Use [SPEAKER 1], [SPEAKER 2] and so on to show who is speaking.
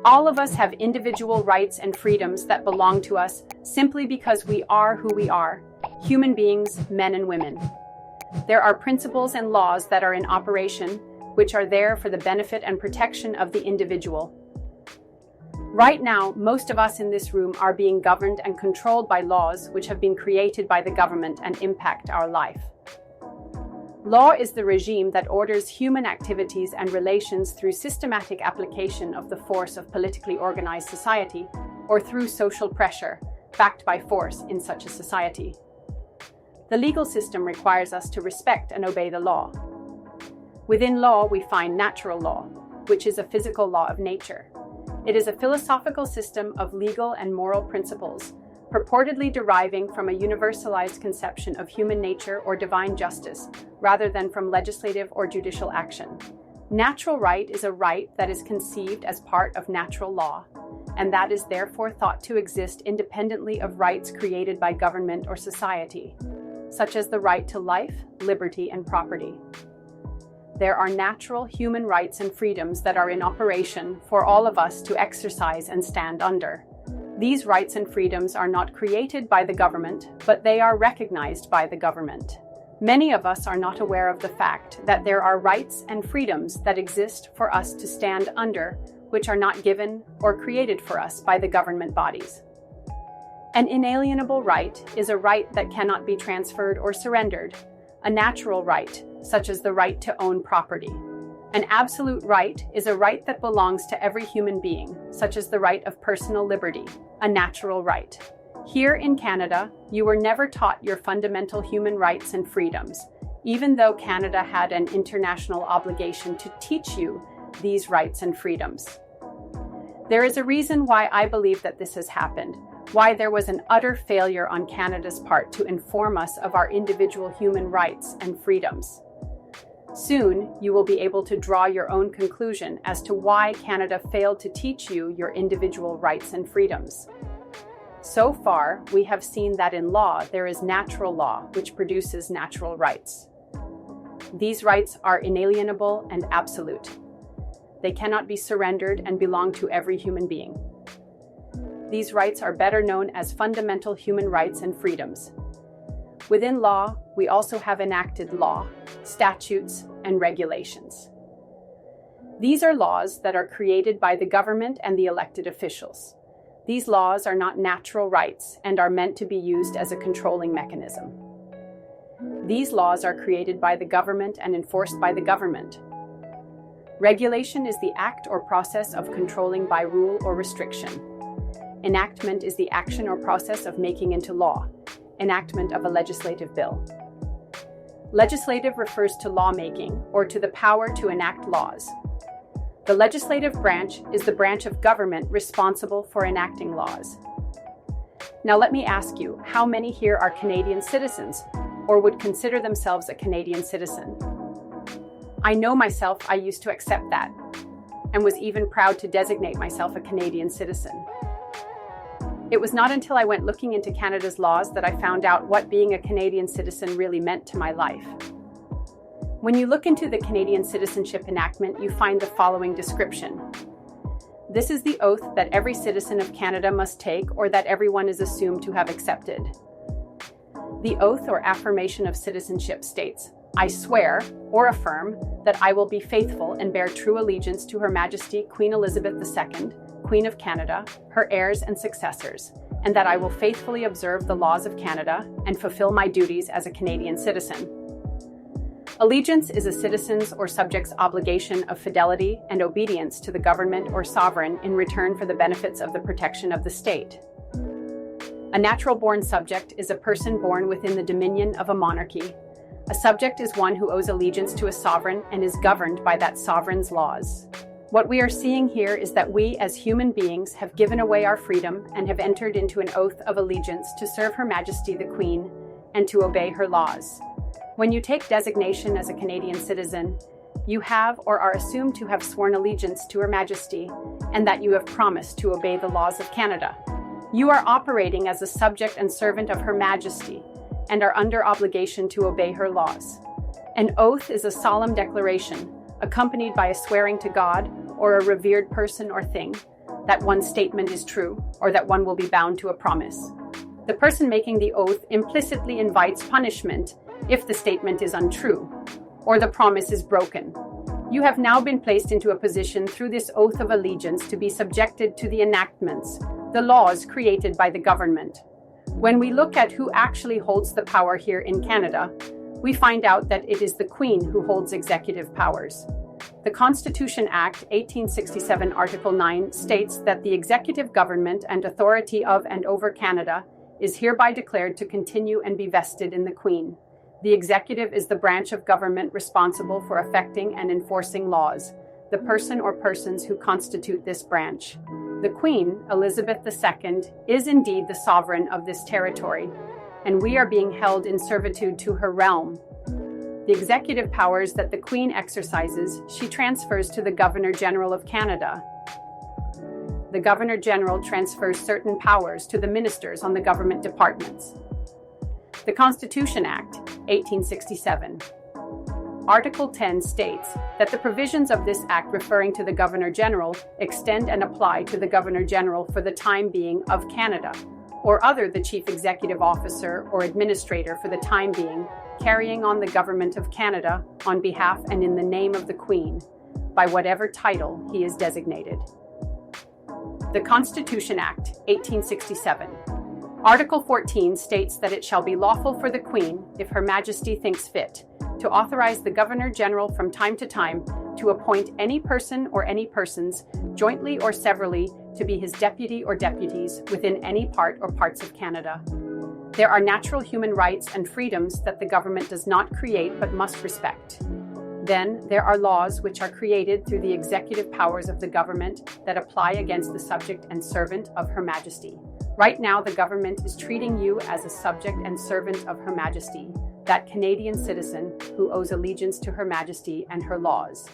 [SPEAKER 1] All of us have individual rights and freedoms that belong to us simply because we are who we are, human beings, men and women. There are principles and laws that are in operation, which are there for the benefit and protection of the individual. Right now, most of us in this room are being governed and controlled by laws which have been created by the government and impact our life. Law is the regime that orders human activities and relations through systematic application of the force of politically organized society or through social pressure, backed by force in such a society. The legal system requires us to respect and obey the law. Within law, we find natural law, which is a physical law of nature. It is a philosophical system of legal and moral principles, purportedly deriving from a universalized conception of human nature or divine justice, rather than from legislative or judicial action. Natural right is a right that is conceived as part of natural law, and that is therefore thought to exist independently of rights created by government or society, such as the right to life, liberty, and property. There are natural human rights and freedoms that are in operation for all of us to exercise and stand under. These rights and freedoms are not created by the government, but they are recognized by the government. Many of us are not aware of the fact that there are rights and freedoms that exist for us to stand under, which are not given or created for us by the government bodies. An inalienable right is a right that cannot be transferred or surrendered, a natural right, such as the right to own property. An absolute right is a right that belongs to every human being, such as the right of personal liberty, a natural right. Here in Canada, you were never taught your fundamental human rights and freedoms, even though Canada had an international obligation to teach you these rights and freedoms. There is a reason why I believe that this has happened, why there was an utter failure on Canada's part to inform us of our individual human rights and freedoms. Soon, you will be able to draw your own conclusion as to why Canada failed to teach you your individual rights and freedoms. So far, we have seen that in law, there is natural law, which produces natural rights. These rights are inalienable and absolute. They cannot be surrendered and belong to every human being. These rights are better known as fundamental human rights and freedoms. Within law, we also have enacted law, statutes, and regulations. These are laws that are created by the government and the elected officials. These laws are not natural rights and are meant to be used as a controlling mechanism. These laws are created by the government and enforced by the government. Regulation is the act or process of controlling by rule or restriction. Enactment is the action or process of making into law. Enactment of a legislative bill. Legislative refers to lawmaking or to the power to enact laws. The legislative branch is the branch of government responsible for enacting laws. Now let me ask you, how many here are Canadian citizens or would consider themselves a Canadian citizen? I know myself, I used to accept that and was even proud to designate myself a Canadian citizen. It was not until I went looking into Canada's laws that I found out what being a Canadian citizen really meant to my life. When you look into the Canadian Citizenship Enactment, you find the following description. This is the oath that every citizen of Canada must take or that everyone is assumed to have accepted. The oath or affirmation of citizenship states, I swear or affirm that I will be faithful and bear true allegiance to Her Majesty Queen Elizabeth II, Queen of Canada, her heirs and successors, and that I will faithfully observe the laws of Canada and fulfill my duties as a Canadian citizen. Allegiance is a citizen's or subject's obligation of fidelity and obedience to the government or sovereign in return for the benefits of the protection of the state. A natural-born subject is a person born within the dominion of a monarchy. A subject is one who owes allegiance to a sovereign and is governed by that sovereign's laws. What we are seeing here is that we as human beings have given away our freedom and have entered into an oath of allegiance to serve Her Majesty the Queen and to obey her laws. When you take designation as a Canadian citizen, you have or are assumed to have sworn allegiance to Her Majesty and that you have promised to obey the laws of Canada. You are operating as a subject and servant of Her Majesty and are under obligation to obey her laws. An oath is a solemn declaration, accompanied by a swearing to God or a revered person or thing, that one's statement is true, or that one will be bound to a promise. The person making the oath implicitly invites punishment if the statement is untrue, or the promise is broken. You have now been placed into a position through this oath of allegiance to be subjected to the enactments, the laws created by the government. When we look at who actually holds the power here in Canada, we find out that it is the Queen who holds executive powers. The Constitution Act 1867 Article 9 states that the executive government and authority of and over Canada is hereby declared to continue and be vested in the Queen. The executive is the branch of government responsible for effecting and enforcing laws, the person or persons who constitute this branch. The Queen, Elizabeth II, is indeed the sovereign of this territory, and we are being held in servitude to her realm. The executive powers that the Queen exercises, she transfers to the Governor-General of Canada. The Governor-General transfers certain powers to the ministers on the government departments. The Constitution Act, 1867. Article 10 states that the provisions of this act referring to the Governor-General extend and apply to the Governor-General for the time being of Canada, or other the Chief Executive Officer or Administrator for the time being, carrying on the Government of Canada on behalf and in the name of the Queen, by whatever title he is designated. The Constitution Act, 1867. Article 14 states that it shall be lawful for the Queen, if Her Majesty thinks fit, to authorize the Governor-General from time to time to appoint any person or any persons, jointly or severally, to be his deputy or deputies within any part or parts of Canada. There are natural human rights and freedoms that the government does not create but must respect. Then there are laws which are created through the executive powers of the government that apply against the subject and servant of Her Majesty. Right now, the government is treating you as a subject and servant of Her Majesty, that Canadian citizen who owes allegiance to Her Majesty and her laws.